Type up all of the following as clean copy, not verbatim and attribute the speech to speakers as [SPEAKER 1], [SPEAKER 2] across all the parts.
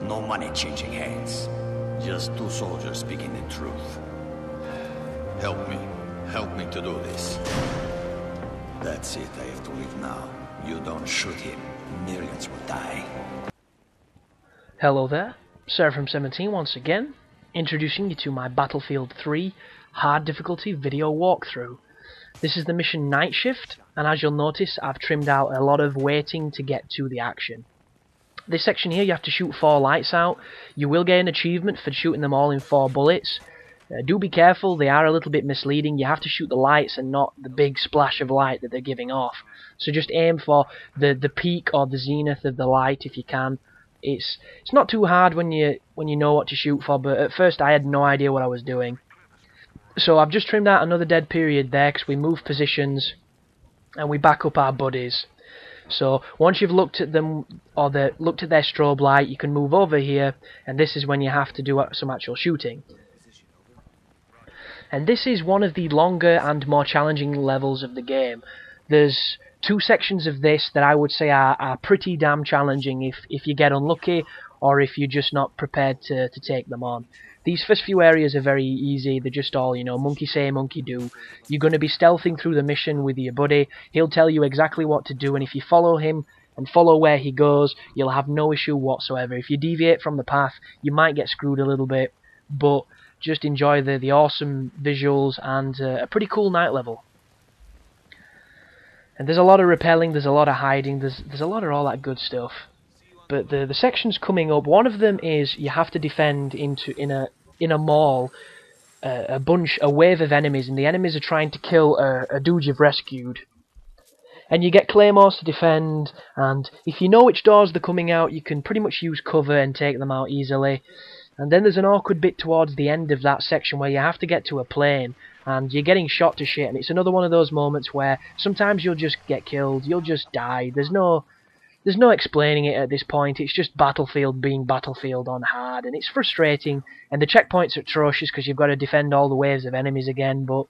[SPEAKER 1] No money changing hands. Just two soldiers speaking the truth. Help me. Help me to do this. That's it, I have to leave now. You don't shoot him, millions will die.
[SPEAKER 2] Hello there, Seraphim17 once again, introducing you to my Battlefield 3 hard difficulty video walkthrough. This is the mission Night Shift, and as you'll notice, I've trimmed out a lot of waiting to get to the action. This section here, you have to shoot 4 lights out. You will get an achievement for shooting them all in 4 bullets. Do be careful, they are a little bit misleading. You have to shoot the lights and not the big splash of light that they're giving off. So just aim for the peak or the zenith of the light if you can. It's not too hard when you know what to shoot for, but at first I had no idea what I was doing. So I've just trimmed out another dead period there because we move positions and we back up our buddies. So once you've looked at them or looked at their strobe light, you can move over here, and this is when you have to do some actual shooting. And this is one of the longer and more challenging levels of the game. There's 2 sections of this that I would say are pretty damn challenging if you get unlucky or if you're just not prepared to take them on. These first few areas are very easy. They're just all, monkey say, monkey do. You're going to be stealthing through the mission with your buddy. He'll tell you exactly what to do, and if you follow him and follow where he goes, you'll have no issue whatsoever. If you deviate from the path, you might get screwed a little bit, but just enjoy the awesome visuals and a pretty cool night level. And there's a lot of repelling, there's a lot of hiding, there's a lot of all that good stuff. But the sections coming up, one of them is you have to defend in a mall a wave of enemies, and the enemies are trying to kill a dude you've rescued. And you get claymores to defend, and if you know which doors they're coming out, you can pretty much use cover and take them out easily. And then there's an awkward bit towards the end of that section where you have to get to a plane, and you're getting shot to shit, and it's another one of those moments where sometimes you'll just get killed, you'll just die. There's no explaining it at this point. It's just Battlefield being Battlefield on hard, and it's frustrating, and the checkpoints are atrocious because you've got to defend all the waves of enemies again. But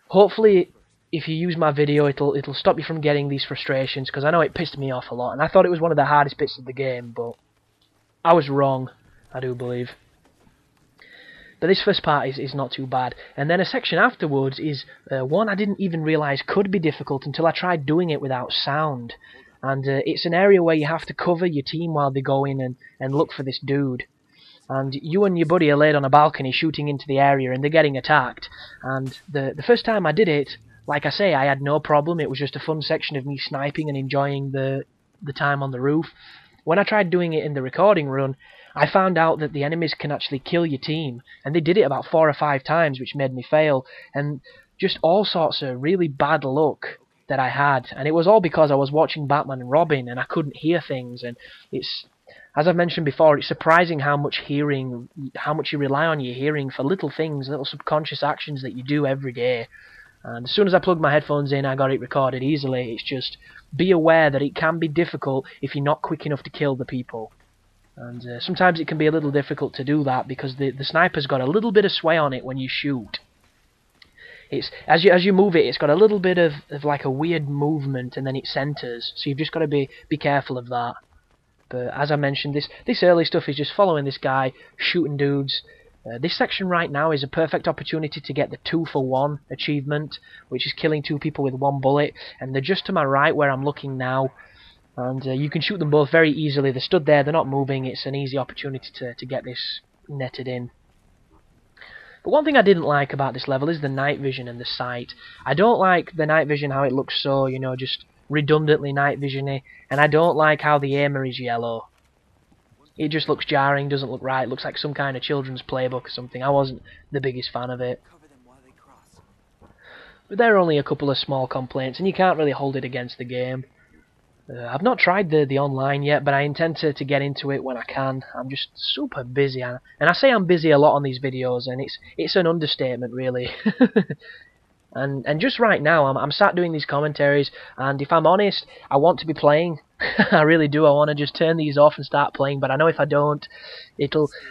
[SPEAKER 2] hopefully if you use my video, it'll stop you from getting these frustrations, because I know it pissed me off a lot, and I thought it was one of the hardest bits of the game, but I was wrong, I do believe. But this first part is not too bad. And then a section afterwards is one I didn't even realise could be difficult until I tried doing it without sound. And it's an area where you have to cover your team while they go in and look for this dude. And you and your buddy are laid on a balcony shooting into the area, and they're getting attacked. And the first time I did it, like I say, I had no problem. It was just a fun section of me sniping and enjoying the time on the roof. When I tried doing it in the recording run, I found out that the enemies can actually kill your team, and they did it about 4 or 5 times, which made me fail, and just all sorts of really bad luck that I had, and it was all because I was watching Batman and Robin and I couldn't hear things. And it's, as I've mentioned before, it's surprising how much you rely on your hearing for little things, little subconscious actions that you do every day. And as soon as I plugged my headphones in, I got it recorded easily. It's just, be aware that it can be difficult if you're not quick enough to kill the people. And sometimes it can be a little difficult to do that because the sniper's got a little bit of sway on it when you shoot. It's as you move it, it's got a little bit of like a weird movement, and then it centers. So you've just got to be careful of that. But as I mentioned, this early stuff is just following this guy, shooting dudes. This section right now is a perfect opportunity to get the 2-for-1 achievement, which is killing 2 people with 1 bullet. And they're just to my right where I'm looking now. And you can shoot them both very easily. They're stood there, they're not moving. It's an easy opportunity to get this netted in. But one thing I didn't like about this level is the night vision and the sight. I don't like the night vision, how it looks so, just redundantly night vision-y. And I don't like how the aimer is yellow. It just looks jarring, doesn't look right. It looks like some kind of children's playbook or something. I wasn't the biggest fan of it. But there are only a couple of small complaints, and you can't really hold it against the game. I've not tried the online yet, but I intend to get into it when I can. I'm just super busy, and I say I'm busy a lot on these videos, and it's an understatement, really. and just right now, I'm sat doing these commentaries, and if I'm honest, I want to be playing. I really do. I want to just turn these off and start playing, but I know if I don't,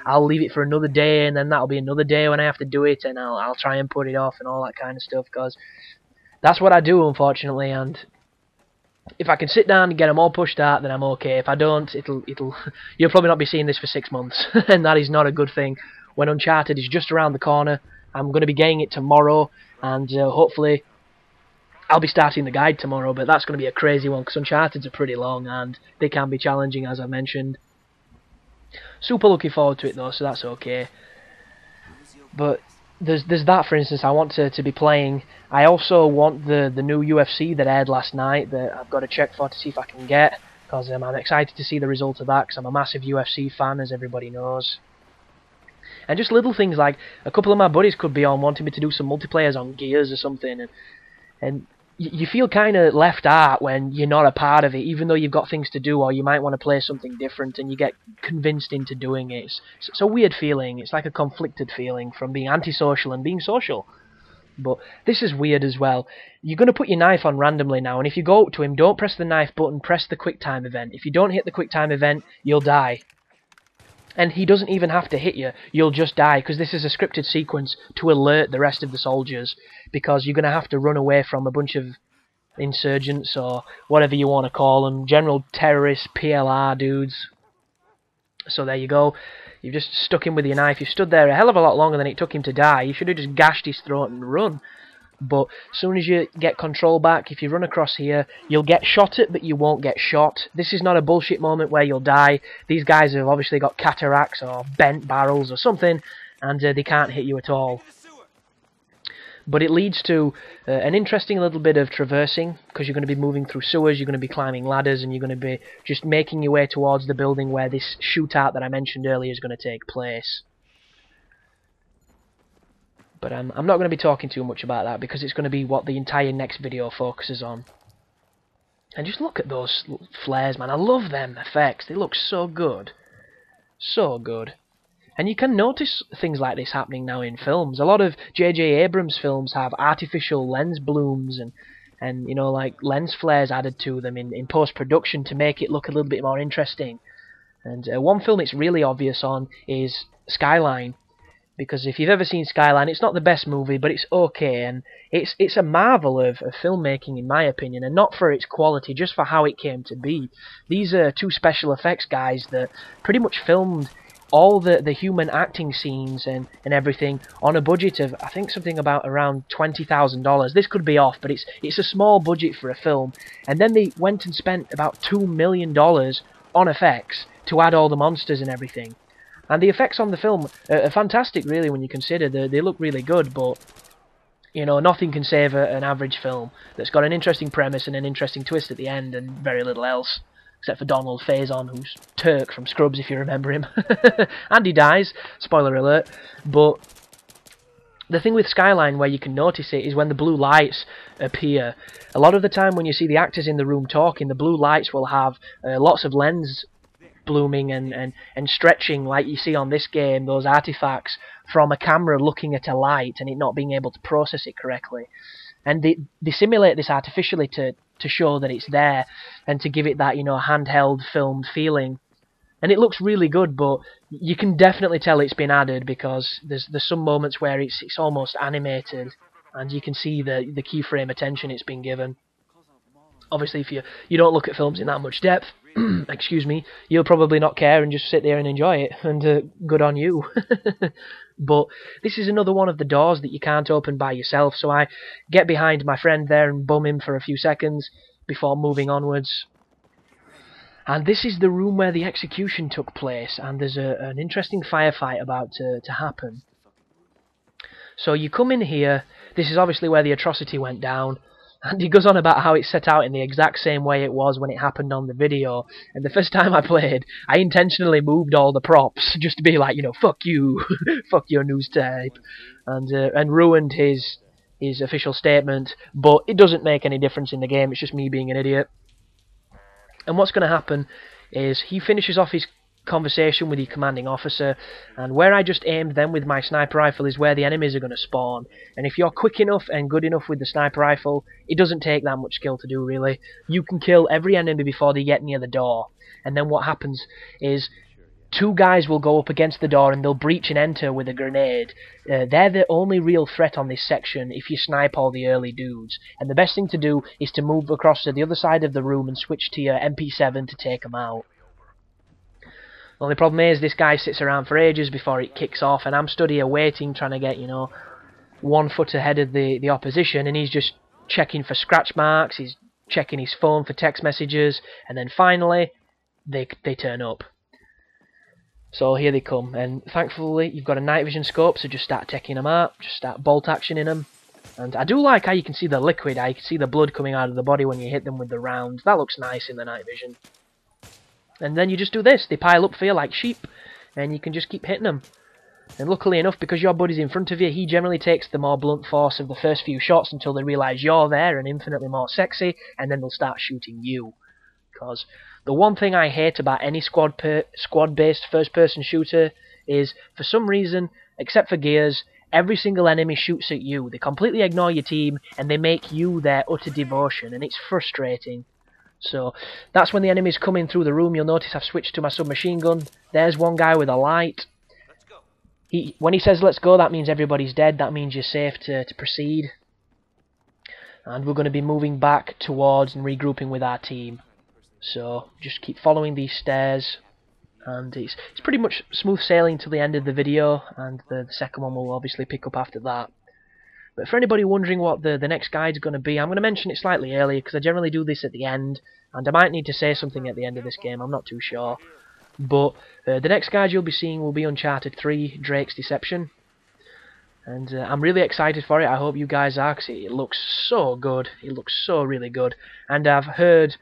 [SPEAKER 2] I'll leave it for another day, and then that'll be another day when I have to do it, and I'll try and put it off and all that kind of stuff, because that's what I do, unfortunately. And If I can sit down and get them all pushed out, then I'm okay. If I don't, you'll probably not be seeing this for 6 months, and that is not a good thing. When Uncharted is just around the corner, I'm going to be getting it tomorrow, and hopefully I'll be starting the guide tomorrow, but that's going to be a crazy one, because Uncharted's are pretty long, and they can be challenging, as I mentioned. Super looking forward to it, though, so that's okay. But there's that, for instance, I want to be playing. I also want the new UFC that aired last night that I've got to check for to see if I can get, because I'm excited to see the result of that, because I'm a massive UFC fan, as everybody knows. And just little things like, a couple of my buddies could be on wanting me to do some multiplayers on Gears or something, and you feel kind of left out when you're not a part of it, even though you've got things to do, or you might want to play something different, and you get convinced into doing it. It's a weird feeling. It's like a conflicted feeling from being antisocial and being social. But this is weird as well. You're going to put your knife on randomly now, and if you go up to him, don't press the knife button, press the quick time event. If you don't hit the quick time event, you'll die. And he doesn't even have to hit you, you'll just die, because this is a scripted sequence to alert the rest of the soldiers, because you're going to have to run away from a bunch of insurgents, or whatever you want to call them, general terrorists, PLR dudes. So there you go, you've just stuck him with your knife, you've stood there a hell of a lot longer than it took him to die. You should have just gashed his throat and run. But as soon as you get control back, if you run across here, you'll get shot at, but you won't get shot. This is not a bullshit moment where you'll die. These guys have obviously got cataracts or bent barrels or something, and they can't hit you at all. But it leads to an interesting little bit of traversing, because you're going to be moving through sewers, you're going to be climbing ladders, and you're going to be just making your way towards the building where this shootout that I mentioned earlier is going to take place. But I'm not going to be talking too much about that, because it's going to be what the entire next video focuses on. And just look at those flares, man. I love them effects. They look so good. So good. And you can notice things like this happening now in films. A lot of J.J. Abrams films have artificial lens blooms and you know, like lens flares added to them in post-production to make it look a little bit more interesting. And one film it's really obvious on is Skyline. Because if you've ever seen Skyline, it's not the best movie, but it's okay, and it's a marvel of filmmaking, in my opinion, and not for its quality, just for how it came to be. These are two special effects guys that pretty much filmed all the human acting scenes and everything on a budget of, I think, something about around $20,000. This could be off, but it's a small budget for a film. And then they went and spent about $2 million on effects to add all the monsters and everything. And the effects on the film are fantastic, really, when you consider they look really good, but, you know, nothing can save an average film that's got an interesting premise and an interesting twist at the end and very little else, except for Donald Faison, who's Turk from Scrubs, if you remember him. And he dies, spoiler alert, but the thing with Skyline where you can notice it is when the blue lights appear. A lot of the time when you see the actors in the room talking, the blue lights will have lots of lens blooming and stretching, like you see on this game, those artifacts from a camera looking at a light and it not being able to process it correctly. And they simulate this artificially to show that it's there and to give it that, you know, handheld filmed feeling. And it looks really good, but you can definitely tell it's been added, because there's some moments where it's almost animated and you can see the keyframe attention it's been given. Obviously, if you don't look at films in that much depth, excuse me, you'll probably not care and just sit there and enjoy it, and good on you. But this is another one of the doors that you can't open by yourself, so I get behind my friend there and bum him for a few seconds before moving onwards. And this is the room where the execution took place, and there's an interesting firefight about to happen. So you come in here, this is obviously where the atrocity went down, and he goes on about how it's set out in the exact same way it was when it happened on the video. And the first time I played, I intentionally moved all the props just to be like, you know, fuck you, fuck your news tape, and ruined his official statement. But it doesn't make any difference in the game. It's just me being an idiot. And what's going to happen is he finishes off his conversation with your commanding officer, and where I just aimed them with my sniper rifle is where the enemies are going to spawn. And if you're quick enough and good enough with the sniper rifle, it doesn't take that much skill to do, really. You can kill every enemy before they get near the door, and then what happens is two guys will go up against the door and they'll breach and enter with a grenade. They're the only real threat on this section if you snipe all the early dudes. And the best thing to do is to move across to the other side of the room and switch to your MP7 to take them out. The only problem is this guy sits around for ages before it kicks off, and I'm stood here waiting, trying to get, 1 foot ahead of the opposition, and he's just checking for scratch marks, he's checking his phone for text messages, and then finally they turn up. So here they come, and thankfully you've got a night vision scope, so just start taking them out, just start bolt actioning them. And I do like how you can see the liquid, how you can see the blood coming out of the body when you hit them with the rounds. That looks nice in the night vision. And then you just do this, they pile up for you like sheep, and you can just keep hitting them. And luckily enough, because your buddy's in front of you, he generally takes the more blunt force of the first few shots until they realise you're there and infinitely more sexy, and then they'll start shooting you. Because the one thing I hate about any squad-based first-person shooter is, for some reason, except for Gears, every single enemy shoots at you. They completely ignore your team, and they make you their utter devotion, and it's frustrating. So that's when the enemy's coming through the room. You'll notice I've switched to my submachine gun. There's one guy with a light. When he says let's go, that means everybody's dead. That means you're safe to proceed. And we're going to be moving back towards and regrouping with our team. So just keep following these stairs. And it's pretty much smooth sailing till the end of the video. And the second one will obviously pick up after that. But for anybody wondering what the next guide's going to be, I'm going to mention it slightly earlier because I generally do this at the end, and I might need to say something at the end of this game, I'm not too sure. But the next guide you'll be seeing will be Uncharted 3, Drake's Deception. And I'm really excited for it, I hope you guys are, because it looks so good, it looks so really good. And I've heard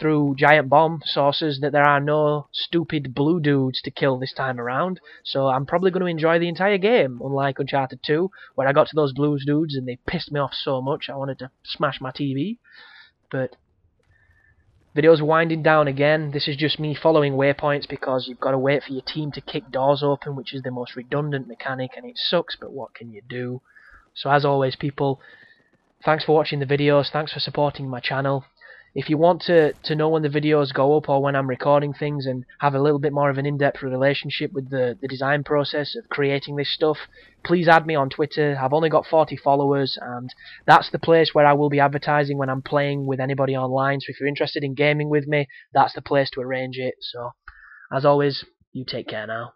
[SPEAKER 2] through Giant Bomb sources that there are no stupid blue dudes to kill this time around, so I'm probably going to enjoy the entire game, unlike Uncharted 2, where I got to those blue dudes and they pissed me off so much I wanted to smash my TV. But video's winding down again. This is just me following waypoints because you've got to wait for your team to kick doors open, which is the most redundant mechanic, and it sucks, but what can you do? So as always, people, thanks for watching the videos, thanks for supporting my channel. If you want to know when the videos go up or when I'm recording things and have a little bit more of an in-depth relationship with the design process of creating this stuff, please add me on Twitter. I've only got 40 followers, and that's the place where I will be advertising when I'm playing with anybody online. So if you're interested in gaming with me, that's the place to arrange it. So, as always, you take care now.